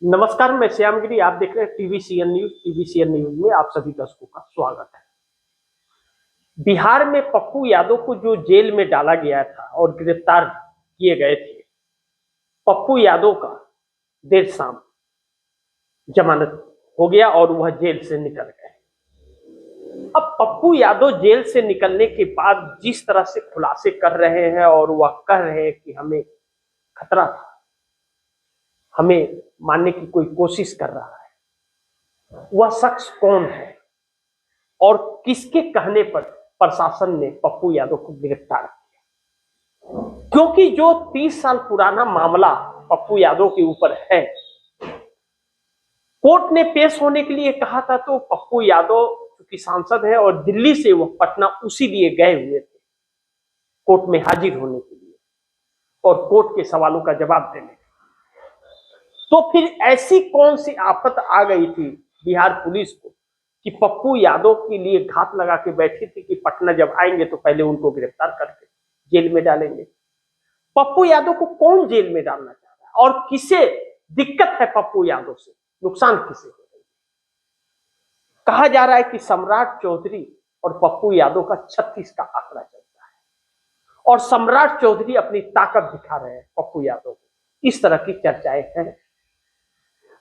नमस्कार, मैं श्यामगिरी। आप देख रहे हैं टीवीसीएन न्यूज। टीवीसीएन न्यूज में आप सभी दर्शकों का स्वागत है। बिहार में पप्पू यादव को जो जेल में डाला गया था और गिरफ्तार किए गए थे, पप्पू यादव का देर शाम जमानत हो गया और वह जेल से निकल गए। अब पप्पू यादव जेल से निकलने के बाद जिस तरह से खुलासे कर रहे हैं और वह कह रहे हैं कि हमें खतरा था, हमें मारने की कोई कोशिश कर रहा है, वह शख्स कौन है और किसके कहने पर प्रशासन ने पप्पू यादव को गिरफ्तार किया? क्योंकि जो 30 साल पुराना मामला पप्पू यादव के ऊपर है, कोर्ट ने पेश होने के लिए कहा था, तो पप्पू यादव चूंकि सांसद है और दिल्ली से वह पटना उसी लिए गए हुए थे कोर्ट में हाजिर होने के लिए और कोर्ट के सवालों का जवाब देने। तो फिर ऐसी कौन सी आफत आ गई थी बिहार पुलिस को कि पप्पू यादव के लिए घात लगा के बैठी थी कि पटना जब आएंगे तो पहले उनको गिरफ्तार करके जेल में डालेंगे। पप्पू यादव को कौन जेल में डालना चाह रहा है और किसे दिक्कत है पप्पू यादव से, नुकसान किसे हो रही है? कहा जा रहा है कि सम्राट चौधरी और पप्पू यादव का 36 का आंकड़ा चलता है और सम्राट चौधरी अपनी ताकत दिखा रहे हैं पप्पू यादव को, इस तरह की चर्चाएं हैं।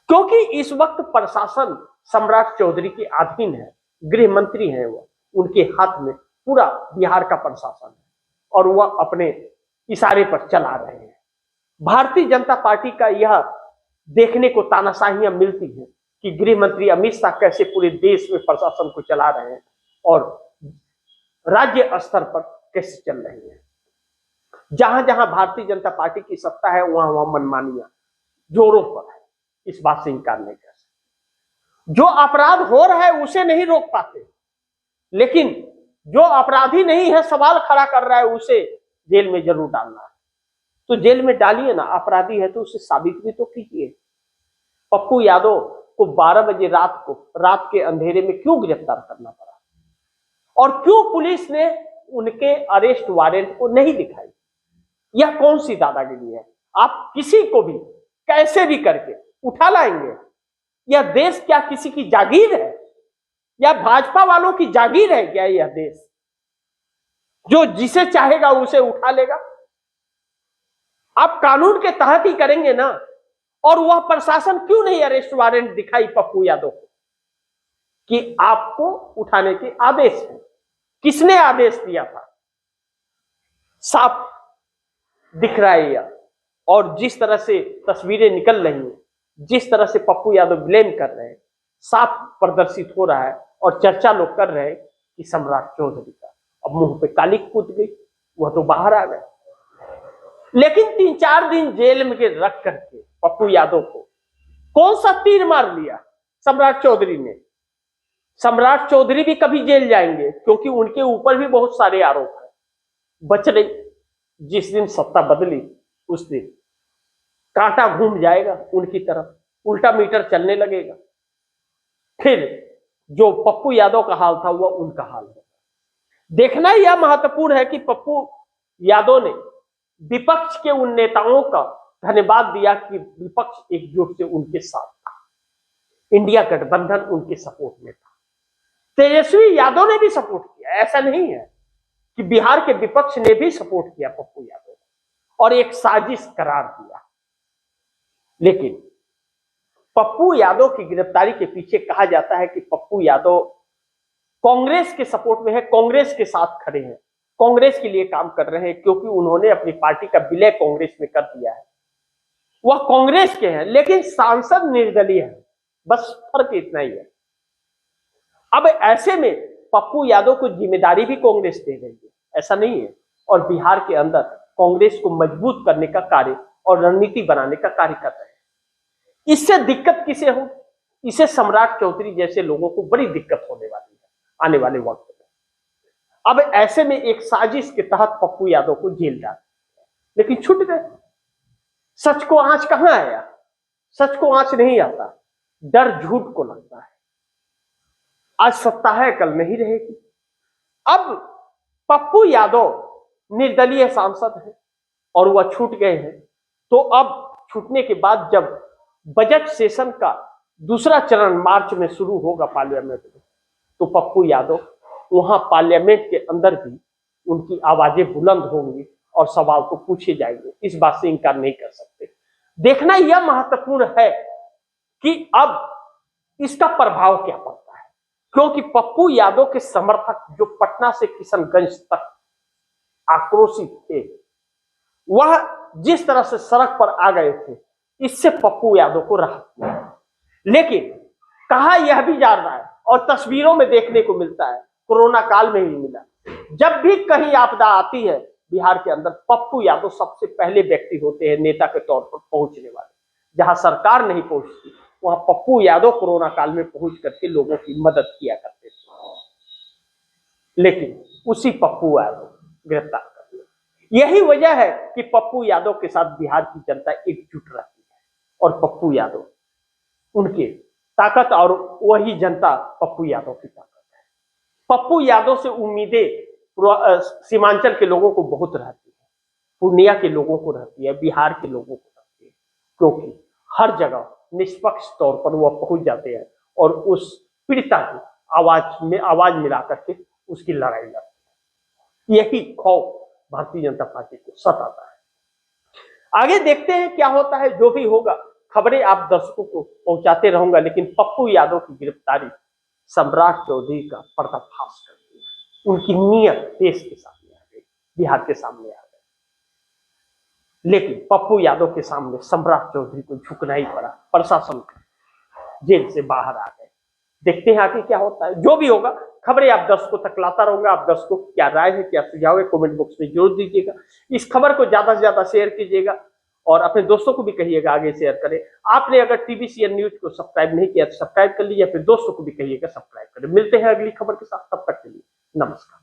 क्योंकि इस वक्त प्रशासन सम्राट चौधरी के अधीन है, गृह मंत्री हैं वो, उनके हाथ में पूरा बिहार का प्रशासन है और वह अपने इशारे पर चला रहे हैं। भारतीय जनता पार्टी का यह देखने को तानाशाहियां मिलती हैं कि गृह मंत्री अमित शाह कैसे पूरे देश में प्रशासन को चला रहे हैं और राज्य स्तर पर कैसे चल रही है। जहां जहां भारतीय जनता पार्टी की सत्ता है वहां वहां मनमानियां जोरों पर है, इस बात से इनकार नहीं कर सकते। जो अपराध हो रहा है उसे नहीं रोक पाते, लेकिन जो अपराधी नहीं है सवाल खड़ा कर रहा है उसे जेल में जरूर डालना है। तो जेल में डालिए ना, अपराधी है तो उसे साबित भी तो कीजिए। पप्पू यादव को 12 बजे रात के अंधेरे में क्यों गिरफ्तार करना पड़ा और क्यों पुलिस ने उनके अरेस्ट वारंट को नहीं दिखाई? यह कौन सी दादागिरी है? आप किसी को भी कैसे भी करके उठा लाएंगे? यह देश क्या किसी की जागीर है या भाजपा वालों की जागीर है क्या? यह देश जो जिसे चाहेगा उसे उठा लेगा? आप कानून के तहत ही करेंगे ना। और वह प्रशासन क्यों नहीं अरेस्ट वारंट दिखाई पप्पू यादव को कि आपको उठाने के आदेश है? किसने आदेश दिया था? साफ दिख रहा है यह। और जिस तरह से तस्वीरें निकल रही हैं, जिस तरह से पप्पू यादव ब्लेम कर रहे हैं, साफ प्रदर्शित हो रहा है और चर्चा लोग कर रहे हैं कि सम्राट चौधरी का अब मुंह पे काली कूद गई, वह तो बाहर आ गए। लेकिन 3-4 दिन जेल में रख करके पप्पू यादव को कौन सा तीर मार लिया सम्राट चौधरी ने? सम्राट चौधरी भी कभी जेल जाएंगे क्योंकि उनके ऊपर भी बहुत सारे आरोप है। बच रही, जिस दिन सत्ता बदली उस दिन कांटा घूम जाएगा उनकी तरफ, उल्टा मीटर चलने लगेगा। फिर जो पप्पू यादव का हाल था वह उनका हाल है। देखना यह महत्वपूर्ण है कि पप्पू यादव ने विपक्ष के उन नेताओं का धन्यवाद दिया कि विपक्ष एकजुट से उनके साथ था, इंडिया गठबंधन उनके सपोर्ट में था। तेजस्वी यादव ने भी सपोर्ट किया, ऐसा नहीं है कि बिहार के विपक्ष ने भी सपोर्ट किया पप्पू यादव और एक साजिश करार दिया। लेकिन पप्पू यादव की गिरफ्तारी के पीछे कहा जाता है कि पप्पू यादव कांग्रेस के सपोर्ट में है, कांग्रेस के साथ खड़े हैं, कांग्रेस के लिए काम कर रहे हैं क्योंकि उन्होंने अपनी पार्टी का विलय कांग्रेस में कर दिया है। वह कांग्रेस के हैं लेकिन सांसद निर्दलीय है, बस फर्क इतना ही है। अब ऐसे में पप्पू यादव को जिम्मेदारी भी कांग्रेस दे रही है, ऐसा नहीं है। और बिहार के अंदर कांग्रेस को मजबूत करने का कार्य और रणनीति बनाने का कार्य कर रहे हैं। इससे दिक्कत किसे हो? इसे सम्राट चौधरी जैसे लोगों को बड़ी दिक्कत होने वाली है आने वाले वक्त में। अब ऐसे में एक साजिश के तहत पप्पू यादव को जेल डाल, लेकिन छूट गए। सच को आंच कहां आया? सच को आंच नहीं आता, डर झूठ को लगता है। आज सत्ता है कल नहीं रहेगी। अब पप्पू यादव निर्दलीय सांसद है और वह छूट गए हैं, तो अब छूटने के बाद जब बजट सेशन का दूसरा चरण मार्च में शुरू होगा पार्लियामेंट में, तो पप्पू यादव वहां पार्लियामेंट के अंदर भी उनकी आवाजें बुलंद होंगी और सवाल तो पूछे जाएंगे, इस बात से इनकार नहीं कर सकते। देखना यह महत्वपूर्ण है कि अब इसका प्रभाव क्या पड़ता है, क्योंकि पप्पू यादव के समर्थक जो पटना से किशनगंज तक आक्रोशित थे, वह जिस तरह से सड़क पर आ गए थे, इससे पप्पू यादव को राहत मिला। लेकिन कहा यह भी जा रहा है और तस्वीरों में देखने को मिलता है, कोरोना काल में ही मिला, जब भी कहीं आपदा आती है बिहार के अंदर, पप्पू यादव सबसे पहले व्यक्ति होते हैं नेता के तौर पर पहुंचने वाले। जहां सरकार नहीं पहुंचती वहां पप्पू यादव कोरोना काल में पहुंच करके लोगों की मदद किया करते थे। लेकिन उसी पप्पू यादव गिरफ्तार कर लिया। यही वजह है कि पप्पू यादव के साथ बिहार की जनता एकजुट रहती है और पप्पू यादव उनके ताकत, और वही जनता पप्पू यादव की ताकत है। पप्पू यादव से उम्मीदें सीमांचल के लोगों को बहुत रहती है, पूर्णिया के लोगों को रहती है, बिहार के लोगों को रहती है, क्योंकि हर जगह निष्पक्ष तौर पर वह पहुंच जाते हैं और उस पीड़िता की आवाज मिला करके उसकी लड़ाई लड़ते हैं। यही खौफ भारतीय जनता पार्टी को सताता है। आगे देखते हैं क्या होता है, जो भी होगा खबरें आप दर्शकों को पहुंचाते रहूंगा। लेकिन पप्पू यादव की गिरफ्तारी सम्राट चौधरी का पर्दाफाश कर दिया, उनकी नीयत देश के सामने आ गई, बिहार के सामने आ गई। लेकिन पप्पू यादव के सामने सम्राट चौधरी को झुकना ही पड़ा, प्रशासन जेल से बाहर आ गए। देखते हैं आगे क्या होता है, जो भी होगा खबरें आप दर्शकों तक लाता रहूंगा। आप दर्शकों की क्या राय है, क्या सुझाव है, कमेंट बॉक्स में जरूर दीजिएगा। इस खबर को ज्यादा से ज्यादा शेयर कीजिएगा और अपने दोस्तों को भी कहिएगा आगे शेयर करें। आपने अगर TVCN न्यूज को सब्सक्राइब नहीं किया तो सब्सक्राइब कर लीजिए, फिर दोस्तों को भी कहिएगा सब्सक्राइब करें। मिलते हैं अगली खबर के साथ, तब तक के लिए नमस्कार।